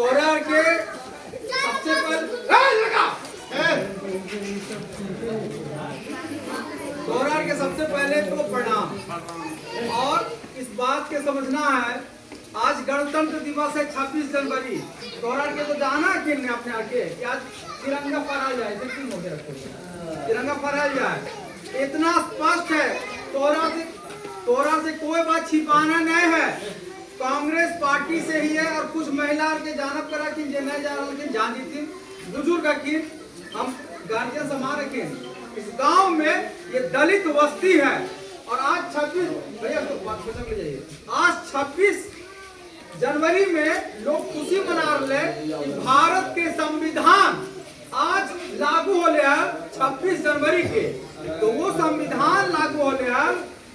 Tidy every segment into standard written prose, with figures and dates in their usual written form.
तोहरा के सबसे पहले तो प्रणाम। और इस बात के समझना है, आज गणतंत्र दिवस है 26 जनवरी। तोहरा के तो जाना कि नहीं अपने आके कि आज तिरंगा फहराया जाए, हो गया तिरंगा फहराया जाए, इतना स्पष्ट है। तोहरा से कोई बात छिपाना नहीं है। कांग्रेस पार्टी से ही है और कुछ महिला के जानब करा कि जे नहीं जा रहा जान दी बुजुर्ग की हम गार्जियन समान रखे। इस गांव में ये दलित बस्ती है और आज 26 भैया तो बात खत्म ले जाइए। आज 26 जनवरी में लोग खुशी मना रहे कि भारत के संविधान आज लागू हो गया 26 जनवरी के। तो वो संविधान लागू हो गया,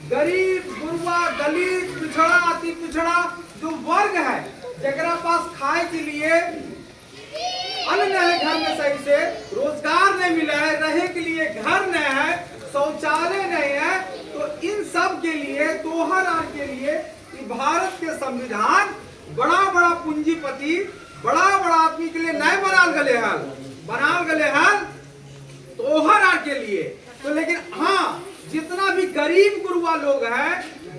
गरीब गुरबा दलित पिछड़ा अति पिछड़ा जो वर्ग है जरा पास खाए के लिए अन्न नहीं है, घर में सही से रोजगार नहीं मिला है, रहने के लिए घर नहीं है, शौचालय नहीं है, तो इन सब के लिए तोहर के लिए भारत के संविधान बड़ा बड़ा पूंजीपति बड़ा बड़ा आदमी के लिए नहीं बनाल गले हल तोहर के लिए। तो लेकिन हाँ, जितना भी गरीब गुरुआ लोग हैं,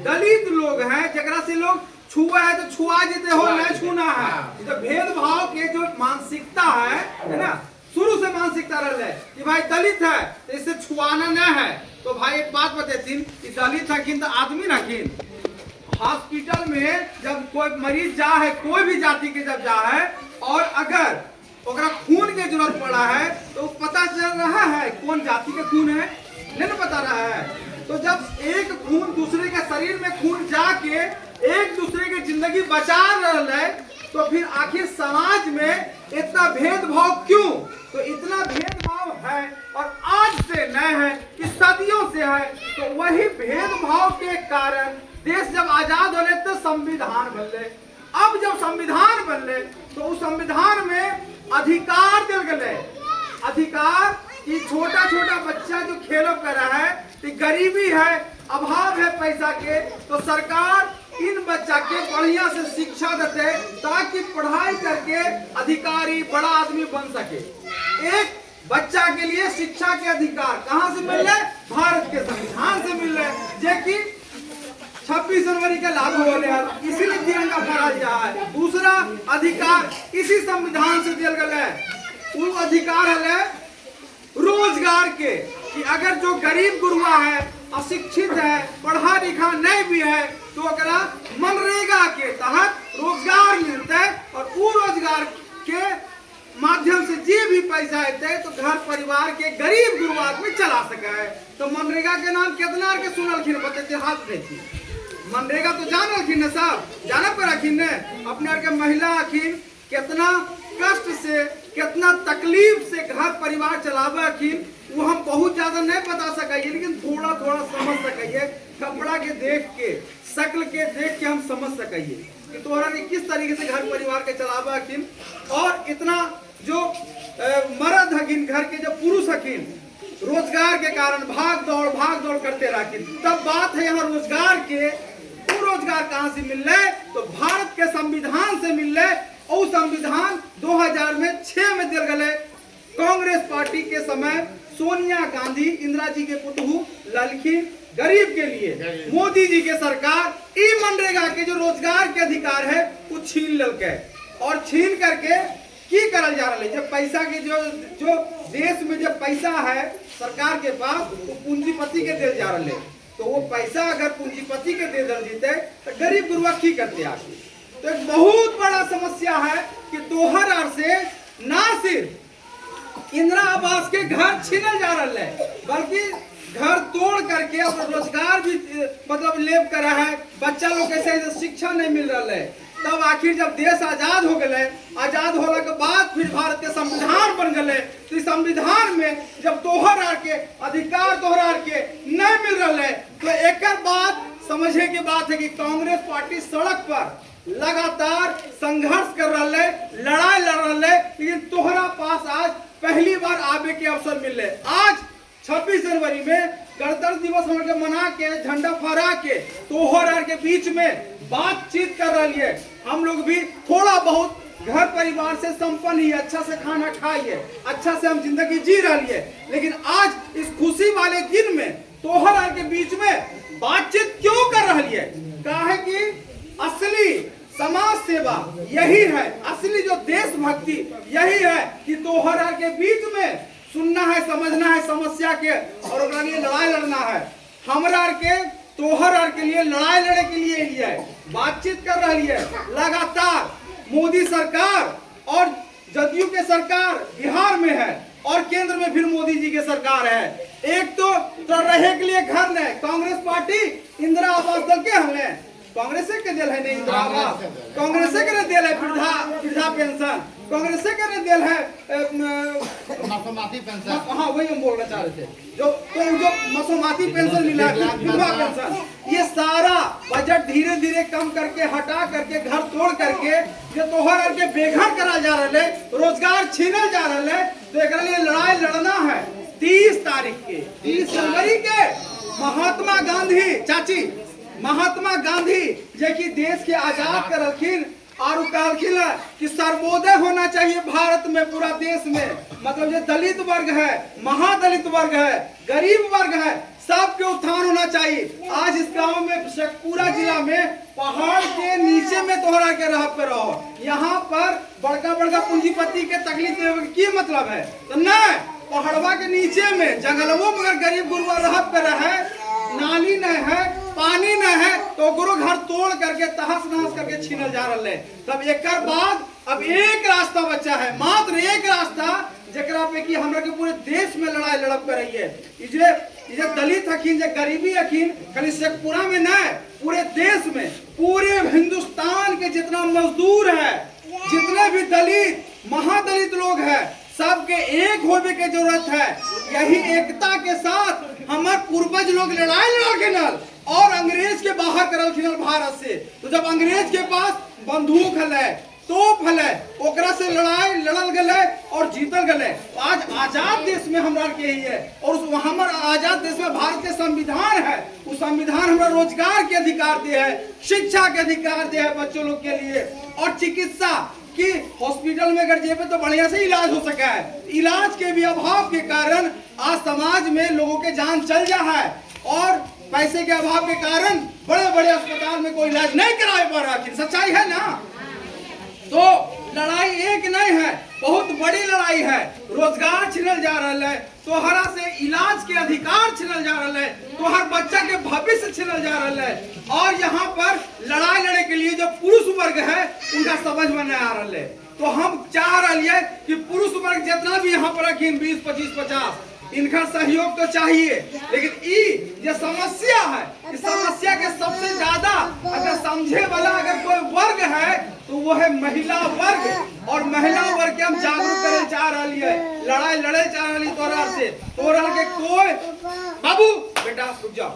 दलित लोग हैं, जगरा से लोग छुआ है तो छुआ जीते हो, नहीं छूना है। तो भेदभाव के जो मानसिकता है ना, शुरू से मानसिकता रहा है कि भाई दलित है तो इससे छुआना नहीं है। तो भाई एक बात बतेतीन कि दलित हकीन तो आदमी रखीन। हॉस्पिटल में जब कोई मरीज जा है, कोई भी जाति के जब जा है, और अगर ओकरा खून के जरूरत पड़ा है तो पता चल रहा है कौन जाति के खून है, नहीं पता रहा है। तो जब एक खून दूसरे के शरीर में खून जाके एक दूसरे की जिंदगी बचा रहा है, तो फिर आखिर समाज में इतना भेदभाव क्यों? तो इतना भेदभाव है और आज से नहीं है, इस सदियों से है। तो वही भेदभाव के कारण देश जब आजाद होले तो संविधान बनले। अब जब संविधान बनले तो उस संविधान में अधिकार दिल गए, अधिकार कि छोटा छोटा बच्चा जो खेलो कर रहा है, कि गरीबी है, अभाव है पैसा के, तो सरकार इन बच्चा के बढ़िया से शिक्षा देते ताकि पढ़ाई करके अधिकारी बड़ा आदमी बन सके। एक बच्चा के लिए शिक्षा के अधिकार कहाँ से मिल रहे? भारत के संविधान से मिल रहे, जो कि 26 जनवरी के लागू हो रहे हैं, इसीलिए तिरंगा फहराया जाए। दूसरा अधिकार इसी संविधान से दिया गया है, वो अधिकार है रोजगार के, कि अगर जो गरीब गुरुआ है, अशिक्षित है, पढ़ा लिखा नहीं भी है, तो अगला मनरेगा के तहत रोजगार मिलता है और वो रोजगार के माध्यम से जे भी पैसा आते तो घर परिवार के गरीब गुरुआ में चला सका है। तो मनरेगा के नाम कितना के सुनलखिन बताते हाथ देखी। मनरेगा तो जानलखिन न साहब, जाना पर रखिन ने अपने के महिला अखिन कितना कष्ट से कितना तकलीफ से घर परिवार चलावे अखिन, वो हम बहुत ज्यादा नहीं बता सकिए, लेकिन थोड़ा थोड़ा समझ सकिए। कपड़ा के देख के, शक्ल के देख के हम समझ सकिए कि तोहरा ने किस तरीके से घर परिवार के चलावे अखिन। और इतना जो मर्द हकिन, घर के जो पुरुष हकिन, रोजगार के कारण भाग दौड़ करते रखिन। तब बात है यहाँ रोजगार के, वो रोजगार कहाँ से मिल रहे? तो भारत के संविधान से मिल रहे। और संविधान 2006 में दिया गया कांग्रेस पार्टी के समय। सोनिया गांधी इंदिरा जी के पुतहू ललखीन गरीब के लिए मोदी जी के सरकार ई मनरेगा के जो रोजगार के अधिकार है वो छीन ललके, और छीन करके की करल जा रहा है। जब पैसा के जो देश में जब पैसा है सरकार के पास, वो पूंजीपति के दे जा रहा है। तो वो पैसा अगर पूंजीपति के दे दल जीते तो गरीब गुरुआ की करते आगे। तो एक बहुत बड़ा समस्या है कि तोहर से ना सिर्फ इंदिरा आवास के घर छीनल जा रहा है, बल्कि घर तोड़ करके अपना रोजगार भी मतलब लेब करा है। बच्चा लोग कैसे शिक्षा नहीं मिल रहा है। तब आखिर जब देश आजाद हो गए, आजाद होने के बाद फिर भारत के संविधान बन गए। तो इस संविधान में जब तोहर के अधिकार तोहर के नहीं मिल रहा है, तो एक बात समझे की बात है कि कांग्रेस पार्टी सड़क पर लगातार संघर्ष कर रहा है, लड़ाई लड़ रहा है। लेकिन तोहरा पास आज पहली बार आवे के अवसर मिल रहे। आज 26 जनवरी में गणतंत्र दिवस मना के, झंडा फहरा के तोहर के बीच में बातचीत कर रही है। हम लोग भी थोड़ा बहुत घर परिवार से संपन्न ही, अच्छा से खाना खाइए, अच्छा से हम जिंदगी जी रही है। लेकिन आज इस खुशी वाले दिन में तोहर आर के बीच में बातचीत क्यों कर रही है? कहा है कि असली समाज सेवा यही है, असली जो देशभक्ति यही है कि तोहर आर के बीच में सुनना है, समझना है समस्या के और उसके लिए लड़ाई लड़ना है। हमरा आर के तोहर आर के लिए लड़ाई लड़े के लिए ही है, बातचीत कर रही है। लगातार मोदी सरकार और जदयू के सरकार बिहार में है और केंद्र में फिर मोदी जी के सरकार है। एक तो रहे के लिए घर नहीं, कांग्रेस पार्टी इंदिरा आवास दल के हमने कांग्रेस के दिल है नहीं इंदिरा आवास, कांग्रेस के दिल है वृद्धा पेंशन, कांग्रेस के दिल है मसोमाती पेंशन। हाँ वही हम बोलना चाह रहे थे, जो मसोमाती पेंशन मिला है, विधवा पेंशन, ये सारा बजट धीरे धीरे कम करके हटा करके घर तोड़ करके ये तोहर के बेघर करा जा रहा है, रोजगार छीनल जा रहा है। तो एक लिए लड़ाई लड़ना है 30 तारीख के, 30 जनवरी के। महात्मा गांधी चाची, महात्मा गांधी जो कि देश के आजाद कर रखिन और कहलखिन कि सर्वोदय होना चाहिए भारत में, पूरा देश में। मतलब जो दलित वर्ग है, महादलित वर्ग है, गरीब वर्ग है, सबके उत्थान होना चाहिए। आज इस गांव में शेखपुरा जिला में पहाड़ के नीचे में तोहरा के रह पे रहो, यहाँ पर बड़का बड़का पूंजीपति के तकलीफ की मतलब है तो नहीं, पहाड़वा के नीचे में जंगलों में अगर गरीब गुरुआ रह पे रहे, नाली नहीं है, पानी नहीं है, तो गुरु घर तोड़ करके तहस नहस करके छीनल जा रहा है। तब एक बाद अब एक रास्ता बचा है, मात्र एक रास्ता, जकरा पे कि हमरा के पूरे देश में लड़ाई लड़प कर रही है। ये दलित हकीन, जो गरीबी हकीन, खाली शेखपुरा में नहीं, पूरे देश में, पूरे हिंदुस्तान के जितना मजदूर है, जितने भी दलित महादलित लोग हैं, सबके एक होने की जरूरत है। यही एकता के साथ हमारे पूर्वज लोग लड़ाई लड़ल और अंग्रेज के बाहर करल खिनल भारत से। तो जब अंग्रेज के पास बंदूक है, तोप है, ओकरा से लड़ाई लड़ल गए और जीतल गए। आज आजाद देश में हमरा के ही है और उस हमारे आजाद देश में भारत के संविधान है, उस संविधान हमरा रोजगार के अधिकार दे है, शिक्षा के अधिकार दे है बच्चों लोग के लिए, और चिकित्सा कि हॉस्पिटल में अगर जेबे तो बढ़िया से इलाज हो सका है। इलाज के भी अभाव के कारण आज समाज में लोगों के जान चल जा है और पैसे के अभाव के कारण बड़े बड़े अस्पताल में कोई इलाज नहीं कराए पा रहा। सच्चाई है ना? तो लड़ाई एक नहीं है, बहुत बड़ी लड़ाई है। रोजगार छिनल जा रहा है, तोहरा से इलाज के अधिकार छिनल जा रहा है, तोहर बच्चा के भविष्य छिनल जा रहा है। और यहाँ पर लड़ाई लड़े के लिए जो पुरुष वर्ग है उनका समझ में नहीं आ रहा है। तो हम चाह रहे हैं कि पुरुष वर्ग जितना भी यहाँ पर रखी 20, 25, 50 इनका सहयोग तो चाहिए, लेकिन ये समस्या है, इस समस्या के सबसे ज्यादा अगर समझे वाला अगर कोई वर्ग है तो वो है महिला वर्ग। और महिला वर्ग के हम जागरूक करे चाह रही है, लड़ाई लड़े चाह रही तोहरा से। तोहरा के कोई बाबू बेटा रुक जाओ,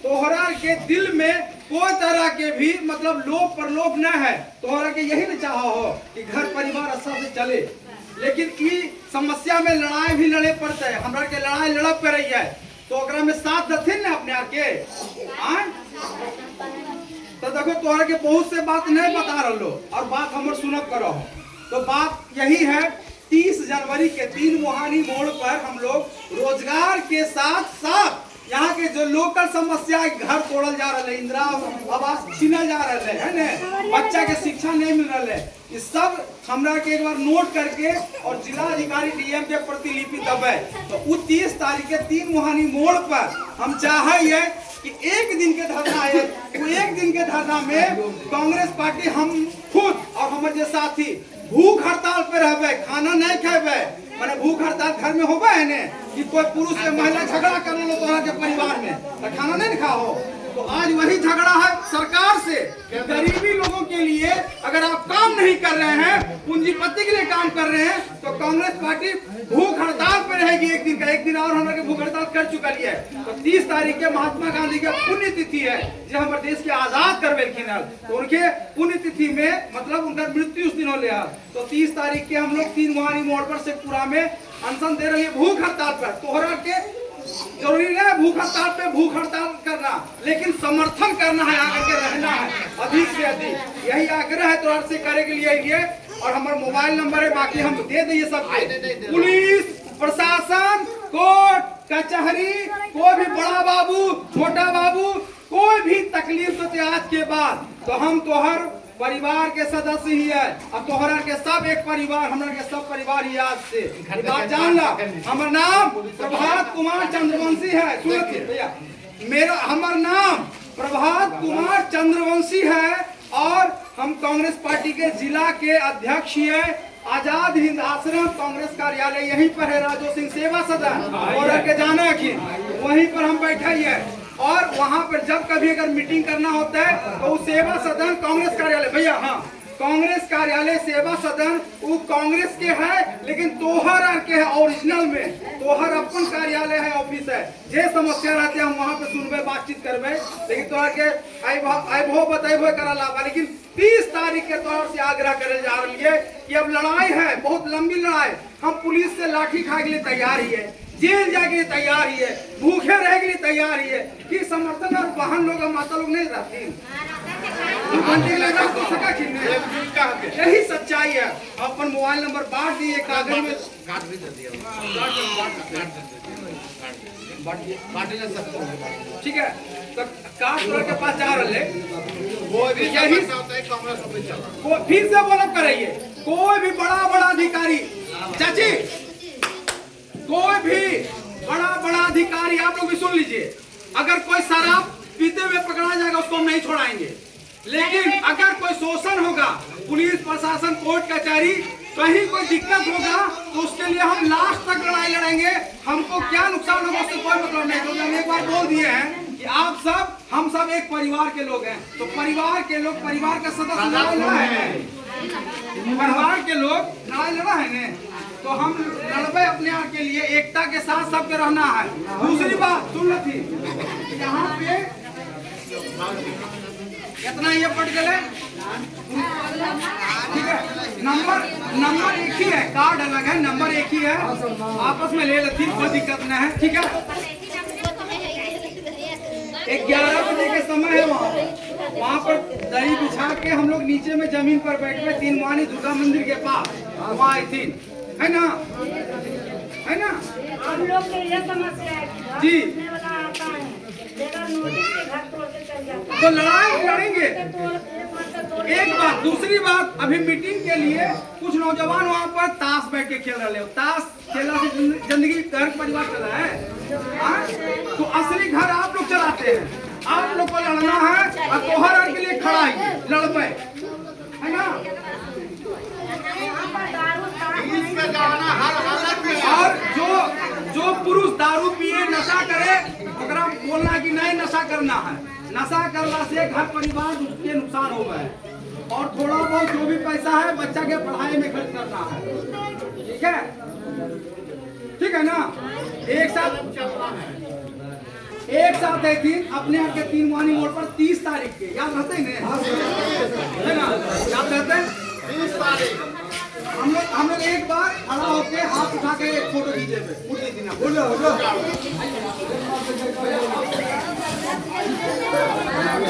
तोहरा के दिल में कोई तरह के भी मतलब लोभ प्रलोभ न है। तोहरा के यही न चाह हो कि घर परिवार अच्छा से चले, लेकिन ई समस्या में लड़ाई भी लड़े पड़ते है। हमरा के लड़ाई लड़प कर रही है तो ओकरा में साथ दथिन ना अपने आके आए। तो देखो तोहरा के बहुत से बात नहीं बता रहो और बात हमर सुनब करो। तो बात यही है, 30 जनवरी के 3 मुहानी मोड़ पर हम लोग रोजगार के साथ साथ यहाँ के जो लोकल समस्या, घर तोड़ल जा रहा है, इंदिरा आवास छीनल जा रहा है ना, बच्चा के शिक्षा नहीं मिल रहा है, ये सब हमरा के एक बार नोट करके और जिला अधिकारी डीएम के प्रतिलिपि दबे। तो उस 30 तारीख के 3 मुहानी मोड़ पर हम चाहे कि एक दिन के धरना है, वो एक दिन के धरना में कांग्रेस पार्टी हम खुद और हमारे साथी भूख हड़ताल पे रहबे, खाना नहीं खेबे। मैंने भूख हड़ताल घर में होगा है ने कि कोई पुरुष से महिला झगड़ा कर लो तोहरा के परिवार में तो खाना नहीं खाओ। तो आज वही झगड़ा है सरकार से, गरीबी लोगों के लिए अगर आप काम नहीं कर रहे हैं, पूंजीपति के लिए काम कर रहे हैं, तो कांग्रेस पार्टी भूख हड़ताल पर रहेगी एक दिन का। एक दिन और हमारे भूख हड़ताल कर चुका है। तो 30 तारीख के महात्मा गांधी का पुण्य तिथि है जो हमारे देश के आजाद करवेलखिन, तो उनके पुण्य तिथि में मतलब उनका मृत्यु उस दिन हो लिया। तो 30 तारीख के हम लोग 3 मुहानी मोड़ पर शेखपुरा में अनशन दे रही है भूख हड़ताल पर। तोहरा के जरूरी है भूख हड़ताल पे भूख हड़ताल करना, लेकिन समर्थन करना है, आकर के रहना है अधिक से अधिक। यही आग्रह है तोहर से करे के लिए और हमारा मोबाइल नंबर है, बाकी हम दे दिए सब। पुलिस प्रशासन, कोर्ट कचहरी, कोई भी बड़ा बाबू छोटा बाबू कोई भी तकलीफ होती आज के बाद, तो हम तोहर परिवार के सदस्य ही है। अब तोहरा के सब एक परिवार, हमरा के सब परिवार ही आज से बात जान ला। हमार नाम प्रभात कुमार चंद्रवंशी है। सुनिए भैया, मेरा हमार नाम प्रभात कुमार चंद्रवंशी है और हम कांग्रेस पार्टी के जिला के अध्यक्ष है। आजाद हिंद आश्रम कांग्रेस कार्यालय यहीं पर है, राजो सिंह सेवा सदन और के जाना कि वहीं पर हम बैठे ही है। और वहां पर जब कभी अगर मीटिंग करना होता है तो सेवा सदन कांग्रेस कार्यालय, भैया हाँ कांग्रेस कार्यालय सेवा सदन वो कांग्रेस के है, लेकिन तोहर के है ओरिजिनल में, तोहर अपन कार्यालय है, ऑफिस है। जे समस्या रहते हम वहां पे सुनबे, बातचीत करबे, लेकिन तोहर के आइबो बताइबो कराला। लेकिन 30 तारीख के तौर से आग्रह करे जा रही है कि अब लड़ाई है, बहुत लंबी लड़ाई। हम पुलिस से लाठी खाए के लिए तैयार ही है, जेल जाके लिए तैयार ही है, भूखे रह के लिए तैयार ही है कि समर्थन और बहन लोग माता लोग नहीं रहती। यही सच्चाई है। अपन मोबाइल नंबर बांट दिए, कागज में ठीक है। तो कास्ट के पास जा रहे यही फिर से बोलब कराइए। कोई भी बड़ा अधिकारी चाची, कोई भी बड़ा अधिकारी आप लोग भी सुन लीजिए, अगर कोई शराब पीते हुए पकड़ा जाएगा उसको हम नहीं छोड़ाएंगे। लेकिन अगर कोई शोषण होगा, पुलिस प्रशासन कोर्ट कचहरी कहीं कोई दिक्कत होगा तो उसके लिए हम लास्ट तक लड़ाई लड़ेंगे। हमको क्या नुकसान होगा उससे कोई मतलब नहीं। क्योंकि हम एक बार बोल दिए हैं कि आप सब हम सब एक परिवार के लोग हैं, तो परिवार के लोग परिवार का सदस्य लड़ाई लड़ा है, परिवार के लोग लड़ाई लड़ा है ने, तो हम लड़बे अपने आप के लिए, एकता के साथ सबके रहना है। दूसरी बात सुन लो थी, यहाँ पे कितना ये पट गए, ठीक है। नंबर एक ही है, कार्ड अलग है, नंबर एक ही है, आपस में ले लेती, कोई दिक्कत नहीं है, ठीक है। 11 बजे के समय है, वहाँ पर दही बिछा के हम लोग नीचे में जमीन पर बैठ गए, 3 मानी दुर्गा मंदिर के पास, वहाँ आई थी, है ना, है ना। हम लोग के ये समस्या है जी, तो तो लड़ाई लड़ेंगे। एक बात, दूसरी बात, अभी मीटिंग के लिए कुछ नौजवान वहाँ पर ताश बैठ के खेल रहे हो। ताश खेलने से जिंदगी घर परिवार चला है, तो असली घर आप लोग चलाते हैं। आप लोग को लड़ना है और तोहर के लिए खड़ा है, लड़बे, है ना। और जो पुरुष दारू पिए नशा करे, ओकरा बोलना कि नहीं नशा करना है, नशा करना से घर परिवार के नुकसान हो गए। और थोड़ा बहुत जो भी पैसा है बच्चा के पढ़ाई में खर्च करना है, ठीक है, ठीक है ना। एक साथ है दिन अपने आप के 3 वानी मोड़ पर 30 तारीख के, याद रहते हैं ना, याद रहते हैं 30 तारीख। हम लोग एक बार खड़ा होके हाथ उठा के एक फोटो खींचे पे,